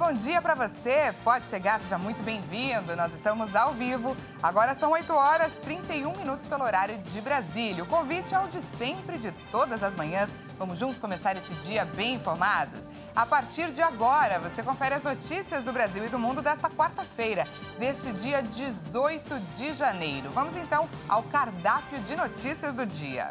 bom dia para você. Pode chegar, seja muito bem-vindo. Nós estamos ao vivo. Agora são 8 horas e 31 minutos pelo horário de Brasília. O convite é o de sempre, de todas as manhãs. Vamos juntos começar esse dia bem informados? A partir de agora, você confere as notícias do Brasil e do mundo desta quarta-feira, deste dia 18 de janeiro. Vamos então ao cardápio de notícias do dia.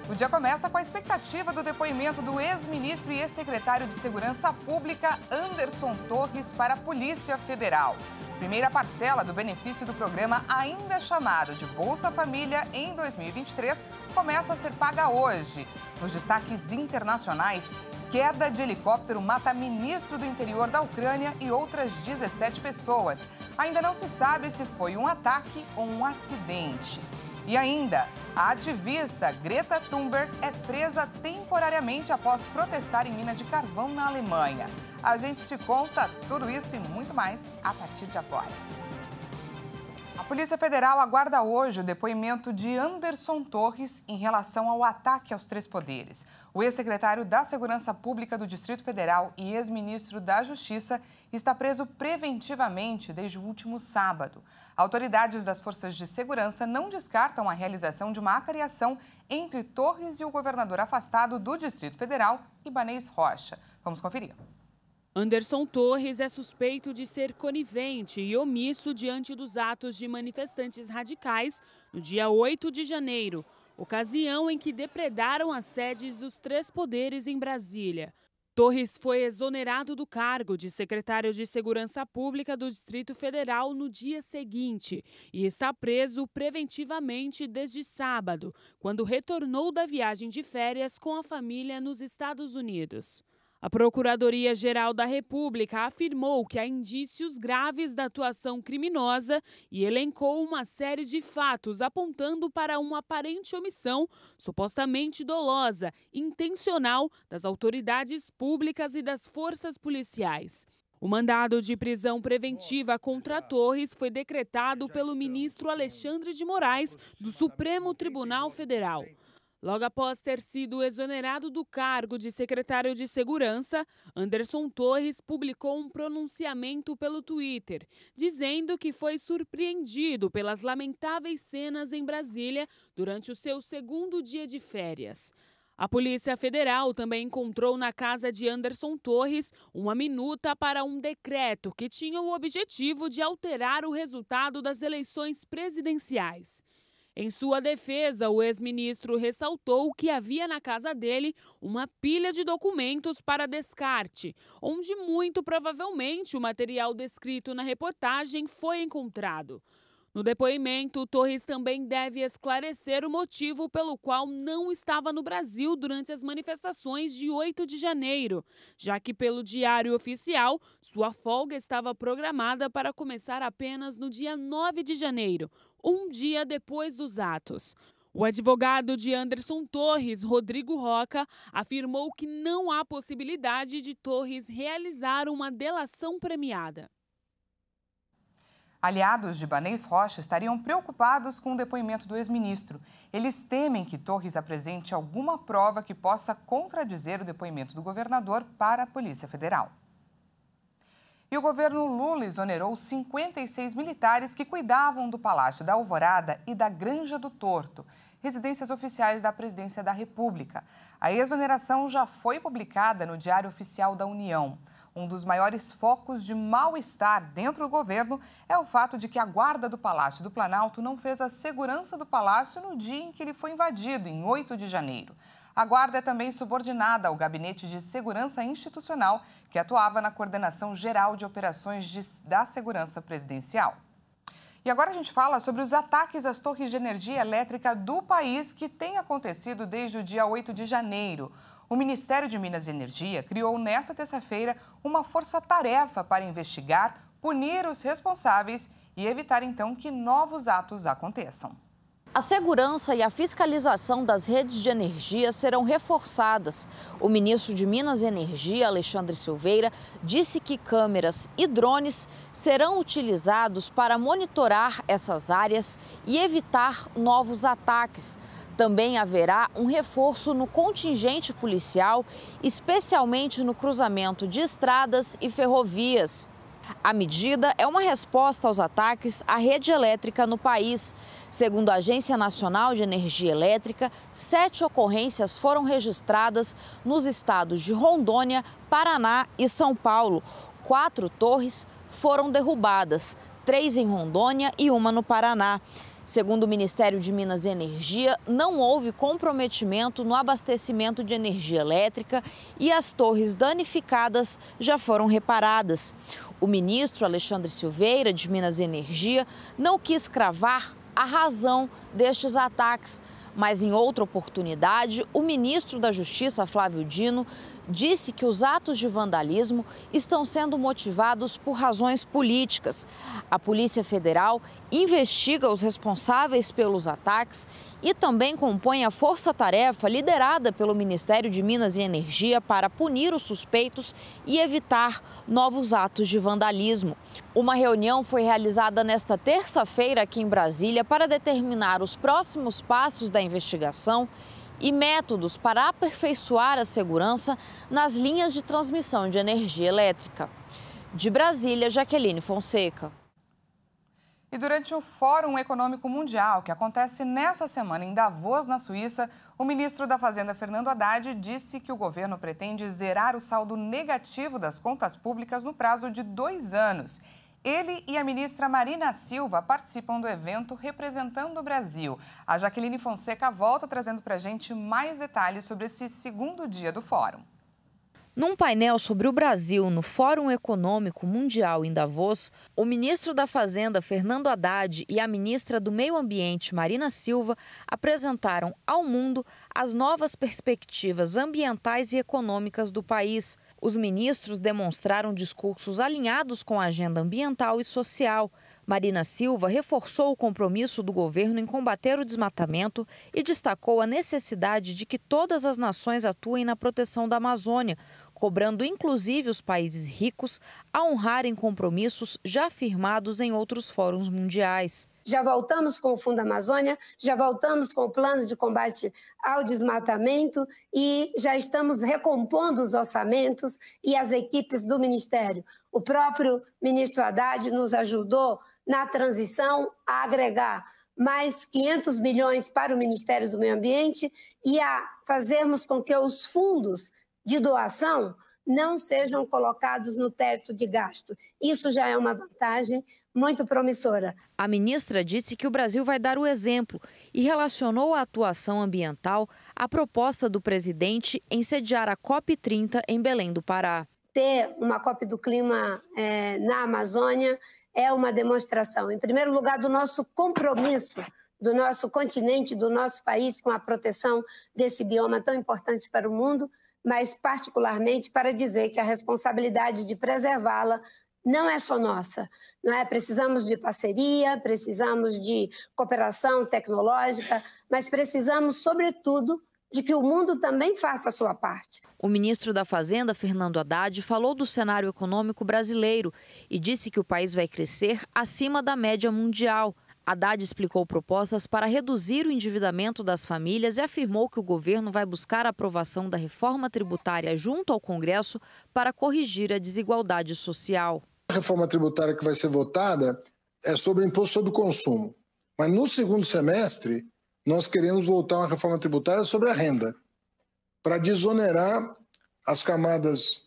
O dia começa com a expectativa do depoimento do ex-ministro e ex-secretário de Segurança Pública, Anderson Torres, para a Polícia Federal. Primeira parcela do benefício do programa, ainda chamado de Bolsa Família, em 2023, começa a ser paga hoje. Nos destaques internacionais, queda de helicóptero mata ministro do interior da Ucrânia e outras 17 pessoas. Ainda não se sabe se foi um ataque ou um acidente. E ainda, a ativista Greta Thunberg é presa temporariamente após protestar em mina de carvão na Alemanha. A gente te conta tudo isso e muito mais a partir de agora. A Polícia Federal aguarda hoje o depoimento de Anderson Torres em relação ao ataque aos três poderes. O ex-secretário da Segurança Pública do Distrito Federal e ex-ministro da Justiça está preso preventivamente desde o último sábado. Autoridades das forças de segurança não descartam a realização de uma acariação entre Torres e o governador afastado do Distrito Federal, Ibanez Rocha. Vamos conferir. Anderson Torres é suspeito de ser conivente e omisso diante dos atos de manifestantes radicais no dia 8 de janeiro, ocasião em que depredaram as sedes dos três poderes em Brasília. Torres foi exonerado do cargo de secretário de Segurança Pública do Distrito Federal no dia seguinte e está preso preventivamente desde sábado, quando retornou da viagem de férias com a família nos Estados Unidos. A Procuradoria-Geral da República afirmou que há indícios graves da atuação criminosa e elencou uma série de fatos apontando para uma aparente omissão, supostamente dolosa, intencional, das autoridades públicas e das forças policiais. O mandado de prisão preventiva contra Torres foi decretado pelo ministro Alexandre de Moraes, do Supremo Tribunal Federal. Logo após ter sido exonerado do cargo de secretário de Segurança, Anderson Torres publicou um pronunciamento pelo Twitter, dizendo que foi surpreendido pelas lamentáveis cenas em Brasília durante o seu segundo dia de férias. A Polícia Federal também encontrou na casa de Anderson Torres uma minuta para um decreto que tinha o objetivo de alterar o resultado das eleições presidenciais. Em sua defesa, o ex-ministro ressaltou que havia na casa dele uma pilha de documentos para descarte, onde muito provavelmente o material descrito na reportagem foi encontrado. No depoimento, Torres também deve esclarecer o motivo pelo qual não estava no Brasil durante as manifestações de 8 de janeiro, já que, pelo Diário Oficial, sua folga estava programada para começar apenas no dia 9 de janeiro, um dia depois dos atos. O advogado de Anderson Torres, Rodrigo Roca, afirmou que não há possibilidade de Torres realizar uma delação premiada. Aliados de Ibanez Rocha estariam preocupados com o depoimento do ex-ministro. Eles temem que Torres apresente alguma prova que possa contradizer o depoimento do governador para a Polícia Federal. E o governo Lula exonerou 56 militares que cuidavam do Palácio da Alvorada e da Granja do Torto, residências oficiais da Presidência da República. A exoneração já foi publicada no Diário Oficial da União. Um dos maiores focos de mal-estar dentro do governo é o fato de que a guarda do Palácio do Planalto não fez a segurança do palácio no dia em que ele foi invadido, em 8 de janeiro. A guarda é também subordinada ao Gabinete de Segurança Institucional, que atuava na Coordenação Geral de Operações da Segurança Presidencial. E agora a gente fala sobre os ataques às torres de energia elétrica do país que têm acontecido desde o dia 8 de janeiro. O Ministério de Minas e Energia criou nesta terça-feira uma força-tarefa para investigar, punir os responsáveis e evitar, então, que novos atos aconteçam. A segurança e a fiscalização das redes de energia serão reforçadas. O ministro de Minas e Energia, Alexandre Silveira, disse que câmeras e drones serão utilizados para monitorar essas áreas e evitar novos ataques. Também haverá um reforço no contingente policial, especialmente no cruzamento de estradas e ferrovias. A medida é uma resposta aos ataques à rede elétrica no país. Segundo a Agência Nacional de Energia Elétrica, 7 ocorrências foram registradas nos estados de Rondônia, Paraná e São Paulo. 4 torres foram derrubadas, 3 em Rondônia e 1 no Paraná. Segundo o Ministério de Minas e Energia, não houve comprometimento no abastecimento de energia elétrica e as torres danificadas já foram reparadas. O ministro Alexandre Silveira, de Minas e Energia, não quis cravar a razão destes ataques, mas em outra oportunidade, o ministro da Justiça, Flávio Dino, disse que os atos de vandalismo estão sendo motivados por razões políticas. A Polícia Federal investiga os responsáveis pelos ataques e também compõe a força-tarefa liderada pelo Ministério de Minas e Energia para punir os suspeitos e evitar novos atos de vandalismo. Uma reunião foi realizada nesta terça-feira aqui em Brasília para determinar os próximos passos da investigação e métodos para aperfeiçoar a segurança nas linhas de transmissão de energia elétrica. De Brasília, Jaqueline Fonseca. E durante o Fórum Econômico Mundial, que acontece nessa semana em Davos, na Suíça, o ministro da Fazenda, Fernando Haddad, disse que o governo pretende zerar o saldo negativo das contas públicas no prazo de 2 anos. Ele e a ministra Marina Silva participam do evento representando o Brasil. A Jaqueline Fonseca volta trazendo para a gente mais detalhes sobre esse segundo dia do fórum. Num painel sobre o Brasil no Fórum Econômico Mundial em Davos, o ministro da Fazenda, Fernando Haddad, e a ministra do Meio Ambiente, Marina Silva, apresentaram ao mundo as novas perspectivas ambientais e econômicas do país. Os ministros demonstraram discursos alinhados com a agenda ambiental e social. Marina Silva reforçou o compromisso do governo em combater o desmatamento e destacou a necessidade de que todas as nações atuem na proteção da Amazônia, cobrando inclusive os países ricos a honrarem compromissos já firmados em outros fóruns mundiais. Já voltamos com o Fundo Amazônia, já voltamos com o plano de combate ao desmatamento e já estamos recompondo os orçamentos e as equipes do Ministério. O próprio ministro Haddad nos ajudou na transição a agregar mais 500 milhões para o Ministério do Meio Ambiente e a fazermos com que os fundos de doação não sejam colocados no teto de gasto. Isso já é uma vantagem muito promissora. A ministra disse que o Brasil vai dar o exemplo e relacionou a atuação ambiental à proposta do presidente em sediar a COP30 em Belém do Pará. Ter uma COP do Clima na Amazônia é uma demonstração, em primeiro lugar, do nosso compromisso, do nosso continente, do nosso país com a proteção desse bioma tão importante para o mundo, mas particularmente para dizer que a responsabilidade de preservá-la não é só nossa, não é? Precisamos de parceria, precisamos de cooperação tecnológica, mas precisamos, sobretudo, de que o mundo também faça a sua parte. O ministro da Fazenda, Fernando Haddad, falou do cenário econômico brasileiro e disse que o país vai crescer acima da média mundial. Haddad explicou propostas para reduzir o endividamento das famílias e afirmou que o governo vai buscar a aprovação da reforma tributária junto ao Congresso para corrigir a desigualdade social. A reforma tributária que vai ser votada é sobre o imposto sobre o consumo. Mas no segundo semestre, nós queremos voltar a uma reforma tributária sobre a renda, para desonerar as camadas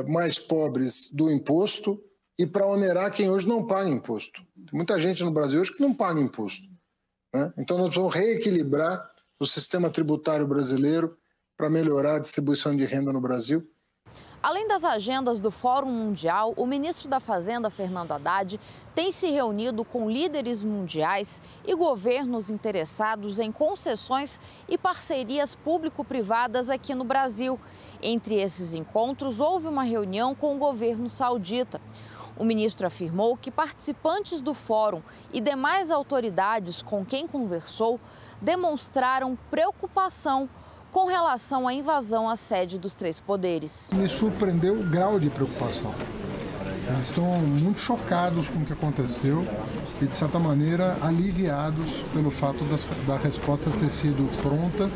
mais pobres do imposto e para onerar quem hoje não paga imposto. Tem muita gente no Brasil hoje que não paga imposto, né? Então nós vamos reequilibrar o sistema tributário brasileiro para melhorar a distribuição de renda no Brasil. Além das agendas do Fórum Mundial, o ministro da Fazenda, Fernando Haddad, tem se reunido com líderes mundiais e governos interessados em concessões e parcerias público-privadas aqui no Brasil. Entre esses encontros, houve uma reunião com o governo saudita. O ministro afirmou que participantes do fórum e demais autoridades com quem conversou demonstraram preocupação com relação à invasão à sede dos três poderes. Me surpreendeu o grau de preocupação. Eles estão muito chocados com o que aconteceu e, de certa maneira, aliviados pelo fato da resposta ter sido pronta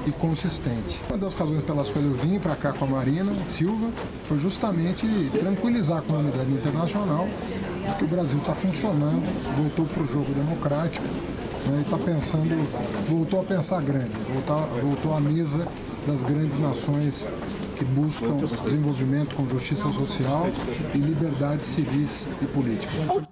e consistente. Uma das razões pelas quais eu vim para cá com a Marina Silva foi justamente tranquilizar a comunidade internacional de que o Brasil está funcionando, voltou para o jogo democrático, né, e está pensando, voltou a pensar grande, voltou à mesa das grandes nações que buscam desenvolvimento com justiça social e liberdades civis e políticas.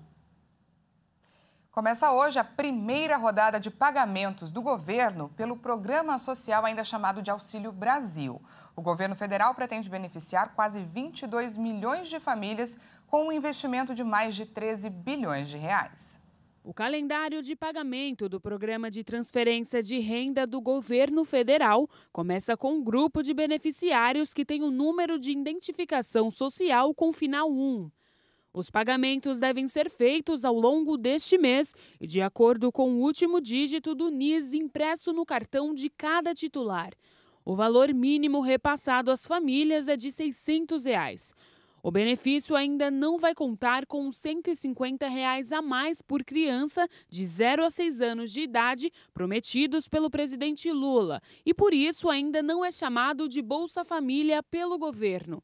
Começa hoje a primeira rodada de pagamentos do governo pelo programa social ainda chamado de Auxílio Brasil. O governo federal pretende beneficiar quase 22 milhões de famílias com um investimento de mais de 13 bilhões de reais. O calendário de pagamento do Programa de Transferência de Renda do Governo Federal começa com um grupo de beneficiários que tem o número de identificação social com final 1. Os pagamentos devem ser feitos ao longo deste mês e de acordo com o último dígito do NIS impresso no cartão de cada titular. O valor mínimo repassado às famílias é de R$ 600. O benefício ainda não vai contar com R$ 150 a mais por criança de 0 a 6 anos de idade prometidos pelo presidente Lula e por isso ainda não é chamado de Bolsa Família pelo governo.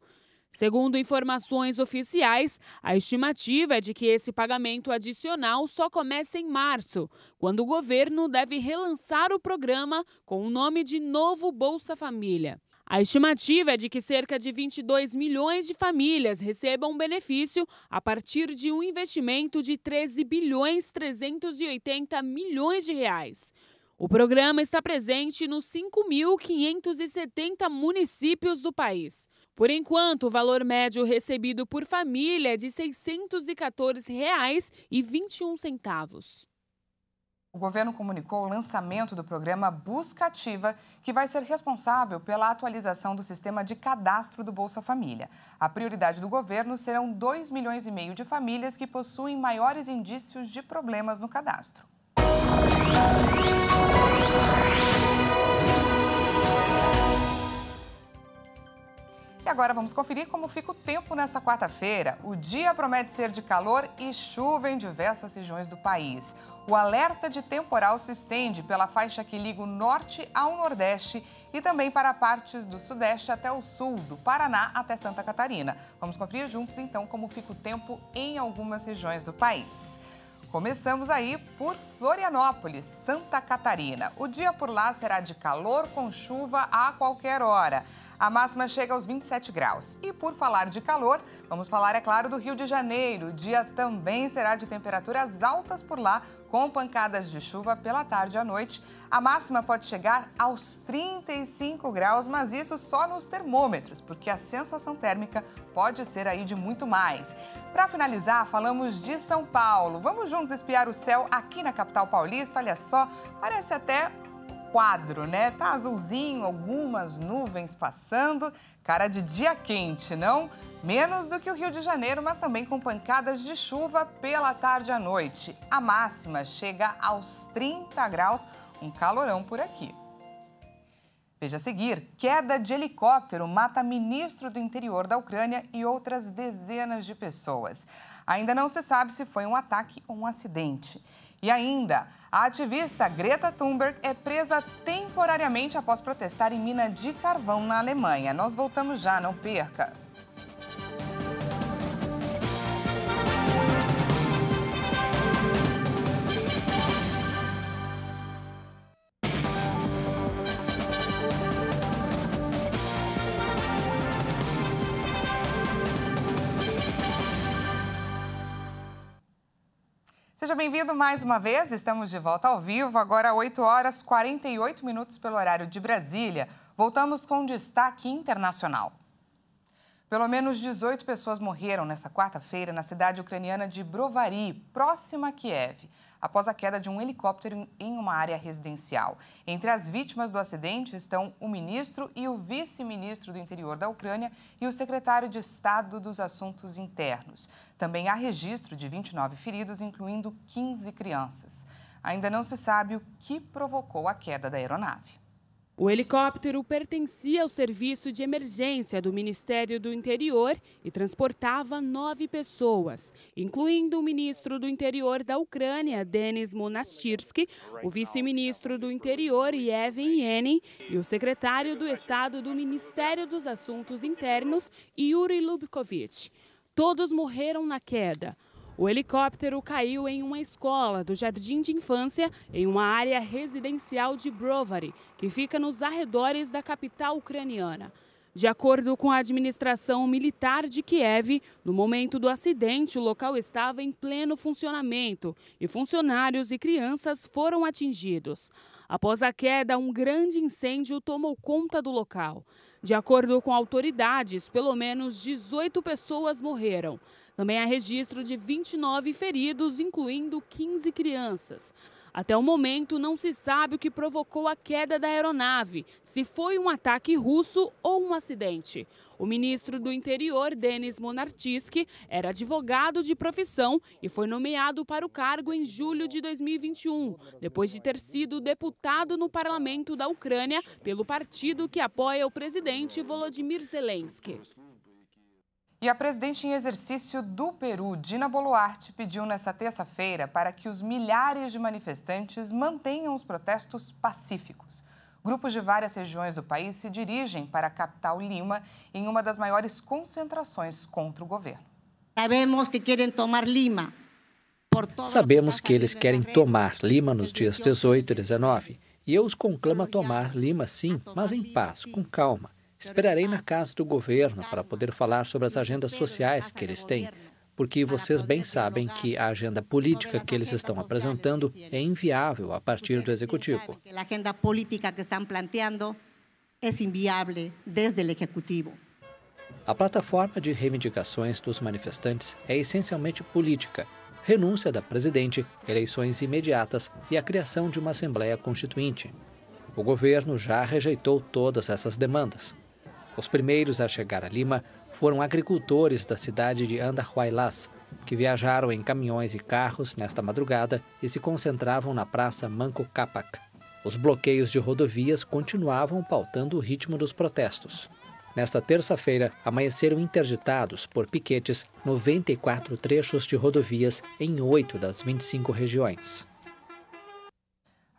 Segundo informações oficiais, a estimativa é de que esse pagamento adicional só comece em março, quando o governo deve relançar o programa com o nome de Novo Bolsa Família. A estimativa é de que cerca de 22 milhões de famílias recebam benefício a partir de um investimento de 13 bilhões 380 milhões de reais. O programa está presente nos 5.570 municípios do país. Por enquanto, o valor médio recebido por família é de R$ 614,21. O governo comunicou o lançamento do programa Busca Ativa, que vai ser responsável pela atualização do sistema de cadastro do Bolsa Família. A prioridade do governo serão 2,5 milhões de famílias que possuem maiores indícios de problemas no cadastro. E agora vamos conferir como fica o tempo nessa quarta-feira. O dia promete ser de calor e chuva em diversas regiões do país. O alerta de temporal se estende pela faixa que liga o norte ao nordeste e também para partes do sudeste até o sul, do Paraná até Santa Catarina. Vamos conferir juntos, então, como fica o tempo em algumas regiões do país. Começamos aí por Florianópolis, Santa Catarina. O dia por lá será de calor com chuva a qualquer hora. A máxima chega aos 27 graus. E por falar de calor, vamos falar, é claro, do Rio de Janeiro. O dia também será de temperaturas altas por lá, com pancadas de chuva pela tarde e à noite. A máxima pode chegar aos 35 graus, mas isso só nos termômetros, porque a sensação térmica pode ser aí de muito mais. Para finalizar, falamos de São Paulo. Vamos juntos espiar o céu aqui na capital paulista. Olha só, parece até quadro, né? Tá azulzinho, algumas nuvens passando, cara de dia quente, não? Menos do que o Rio de Janeiro, mas também com pancadas de chuva pela tarde e à noite. A máxima chega aos 30 graus, um calorão por aqui. Veja a seguir, queda de helicóptero mata ministro do interior da Ucrânia e outras dezenas de pessoas. Ainda não se sabe se foi um ataque ou um acidente. E ainda, a ativista Greta Thunberg é presa temporariamente após protestar em mina de carvão na Alemanha. Nós voltamos já, não perca! Seja bem-vindo mais uma vez, estamos de volta ao vivo, agora 8 horas 48 minutos pelo horário de Brasília. Voltamos com destaque internacional. Pelo menos 18 pessoas morreram nesta quarta-feira na cidade ucraniana de Brovary, próxima a Kiev, após a queda de um helicóptero em uma área residencial. Entre as vítimas do acidente estão o ministro e o vice-ministro do interior da Ucrânia e o secretário de Estado dos Assuntos Internos. Também há registro de 29 feridos, incluindo 15 crianças. Ainda não se sabe o que provocou a queda da aeronave. O helicóptero pertencia ao serviço de emergência do Ministério do Interior e transportava 9 pessoas, incluindo o ministro do Interior da Ucrânia, Denis Monastyrsky, o vice-ministro do Interior, Yevhen Yenin, e o secretário do Estado do Ministério dos Assuntos Internos, Yuri Lubkovich. Todos morreram na queda. O helicóptero caiu em uma escola do jardim de infância em uma área residencial de Brovary, que fica nos arredores da capital ucraniana. De acordo com a administração militar de Kiev, no momento do acidente, o local estava em pleno funcionamento e funcionários e crianças foram atingidos. Após a queda, um grande incêndio tomou conta do local. De acordo com autoridades, pelo menos 18 pessoas morreram. Também há registro de 29 feridos, incluindo 15 crianças. Até o momento, não se sabe o que provocou a queda da aeronave, se foi um ataque russo ou um acidente. O ministro do Interior, Denis Monastyrsky, era advogado de profissão e foi nomeado para o cargo em julho de 2021, depois de ter sido deputado no parlamento da Ucrânia pelo partido que apoia o presidente Volodymyr Zelensky. E a presidente em exercício do Peru, Dina Boluarte, pediu nesta terça-feira para que os milhares de manifestantes mantenham os protestos pacíficos. Grupos de várias regiões do país se dirigem para a capital Lima em uma das maiores concentrações contra o governo. Sabemos que querem tomar Lima. Sabemos que eles querem tomar Lima nos dias 18 e 19. E eu os conclamo a tomar Lima sim, mas em paz, com calma. Esperarei na casa do governo para poder falar sobre as agendas sociais que eles têm, porque vocês bem sabem que a agenda política que eles estão apresentando é inviável a partir do executivo. A agenda política que estão planteando é inviável desde o executivo. A plataforma de reivindicações dos manifestantes é essencialmente política: renúncia da presidente, eleições imediatas e a criação de uma Assembleia Constituinte. O governo já rejeitou todas essas demandas. Os primeiros a chegar a Lima foram agricultores da cidade de Andahuaylas, que viajaram em caminhões e carros nesta madrugada e se concentravam na praça Manco Cápac. Os bloqueios de rodovias continuavam pautando o ritmo dos protestos. Nesta terça-feira, amanheceram interditados por piquetes 94 trechos de rodovias em 8 das 25 regiões.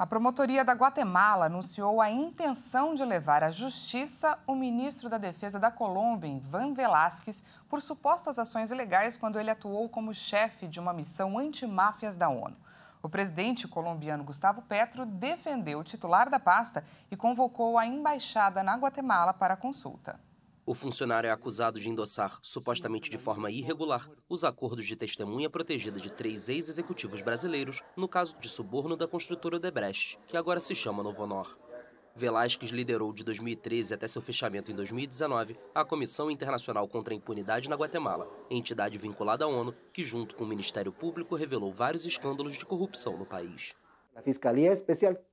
A promotoria da Guatemala anunciou a intenção de levar à justiça o ministro da Defesa da Colômbia, Iván Velásquez, por supostas ações ilegais quando ele atuou como chefe de uma missão antimáfias da ONU. O presidente colombiano Gustavo Petro defendeu o titular da pasta e convocou a embaixada na Guatemala para a consulta. O funcionário é acusado de endossar, supostamente de forma irregular, os acordos de testemunha protegida de 3 ex-executivos brasileiros no caso de suborno da construtora Odebrecht, que agora se chama Novonor. Velásquez liderou de 2013 até seu fechamento em 2019 a Comissão Internacional contra a Impunidade na Guatemala, entidade vinculada à ONU que, junto com o Ministério Público, revelou vários escândalos de corrupção no país.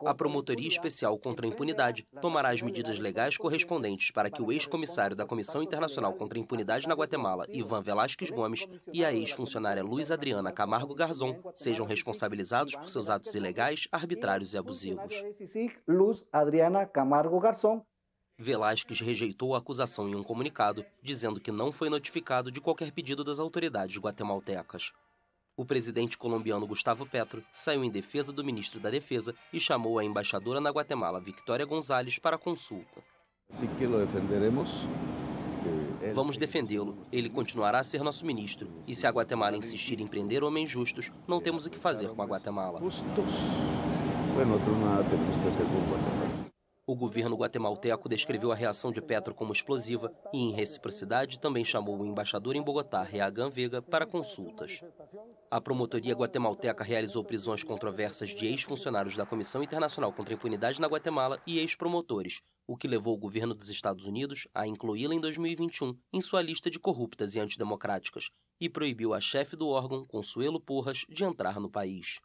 A Promotoria Especial contra a Impunidade tomará as medidas legais correspondentes para que o ex-comissário da Comissão Internacional contra a Impunidade na Guatemala, Iván Velásquez Gomes, e a ex-funcionária Luiz Adriana Camargo Garzón sejam responsabilizados por seus atos ilegais, arbitrários e abusivos. Velásquez rejeitou a acusação em um comunicado, dizendo que não foi notificado de qualquer pedido das autoridades guatemaltecas. O presidente colombiano Gustavo Petro saiu em defesa do ministro da Defesa e chamou a embaixadora na Guatemala, Victoria González, para consulta. Vamos defendê-lo. Ele continuará a ser nosso ministro. E se a Guatemala insistir em prender homens justos, não temos o que fazer com a Guatemala. O governo guatemalteco descreveu a reação de Petro como explosiva e, em reciprocidade, também chamou o embaixador em Bogotá, Reagan Vega, para consultas. A promotoria guatemalteca realizou prisões controversas de ex-funcionários da Comissão Internacional contra a Impunidade na Guatemala e ex-promotores, o que levou o governo dos Estados Unidos a incluí-la em 2021 em sua lista de corruptas e antidemocráticas e proibiu a chefe do órgão, Consuelo Porras, de entrar no país.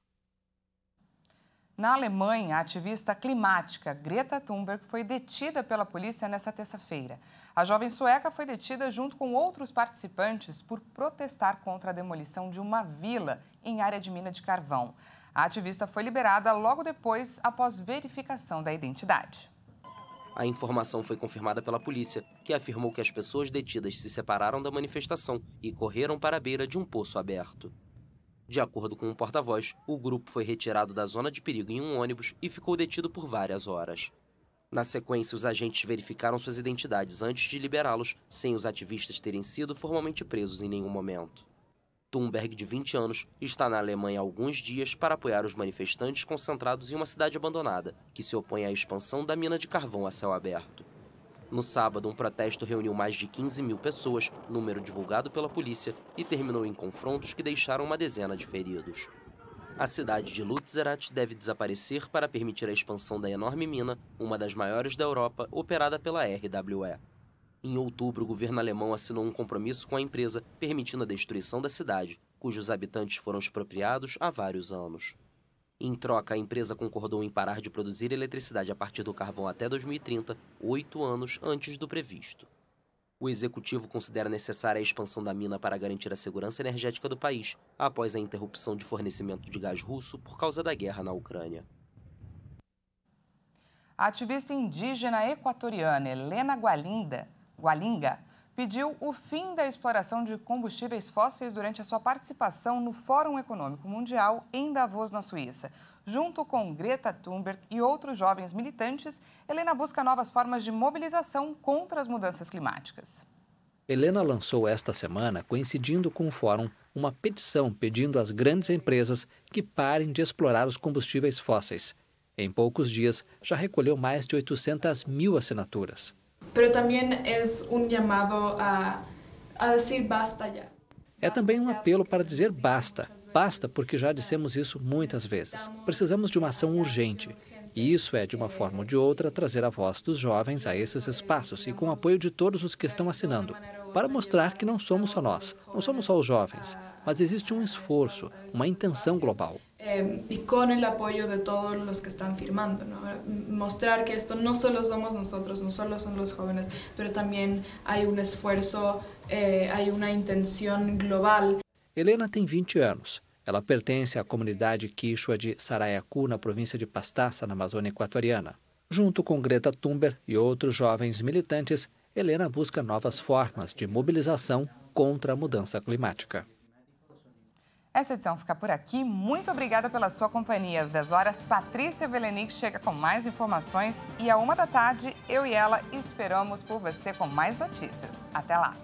Na Alemanha, a ativista climática Greta Thunberg foi detida pela polícia nesta terça-feira. A jovem sueca foi detida junto com outros participantes por protestar contra a demolição de uma vila em área de mina de carvão. A ativista foi liberada logo depois, após verificação da identidade. A informação foi confirmada pela polícia, que afirmou que as pessoas detidas se separaram da manifestação e correram para a beira de um poço aberto. De acordo com um porta-voz, o grupo foi retirado da zona de perigo em um ônibus e ficou detido por várias horas. Na sequência, os agentes verificaram suas identidades antes de liberá-los, sem os ativistas terem sido formalmente presos em nenhum momento. Thunberg, de 20 anos, está na Alemanha há alguns dias para apoiar os manifestantes concentrados em uma cidade abandonada, que se opõe à expansão da mina de carvão a céu aberto. No sábado, um protesto reuniu mais de 15 mil pessoas, número divulgado pela polícia, e terminou em confrontos que deixaram uma dezena de feridos. A cidade de Lützerath deve desaparecer para permitir a expansão da enorme mina, uma das maiores da Europa, operada pela RWE. Em outubro, o governo alemão assinou um compromisso com a empresa, permitindo a destruição da cidade, cujos habitantes foram expropriados há vários anos. Em troca, a empresa concordou em parar de produzir eletricidade a partir do carvão até 2030, 8 anos antes do previsto. O executivo considera necessária a expansão da mina para garantir a segurança energética do país, após a interrupção de fornecimento de gás russo por causa da guerra na Ucrânia. A ativista indígena equatoriana Helena Gualinga pediu o fim da exploração de combustíveis fósseis durante a sua participação no Fórum Econômico Mundial em Davos, na Suíça. Junto com Greta Thunberg e outros jovens militantes, Helena busca novas formas de mobilização contra as mudanças climáticas. Helena lançou esta semana, coincidindo com o fórum, uma petição pedindo às grandes empresas que parem de explorar os combustíveis fósseis. Em poucos dias, já recolheu mais de 800 mil assinaturas. Pero también es un llamado a decir basta ya. É também um apelo para dizer basta. Basta porque já dissemos isso muitas vezes. Precisamos de uma ação urgente. E isso é, de uma forma ou de outra, trazer a voz dos jovens a esses espaços e com o apoio de todos os que estão assinando, para mostrar que não somos só nós, não somos só os jovens, mas existe um esforço, uma intenção global. Y con el apoyo de todos los que están firmando, ¿no? Mostrar que esto no solo somos nosotros, no solo son los jóvenes, pero también hay un esfuerzo, hay una intención global. Helena tem 20 anos. Ela pertence à comunidade quichua de Sarayaku, na província de Pastaza, na Amazônia Equatoriana. Junto com Greta Thunberg e outros jovens militantes, Helena busca novas formas de mobilização contra a mudança climática. Essa edição fica por aqui. Muito obrigada pela sua companhia. Às 10 horas, Patrícia Velenic chega com mais informações e à 1 da tarde, eu e ela esperamos por você com mais notícias. Até lá!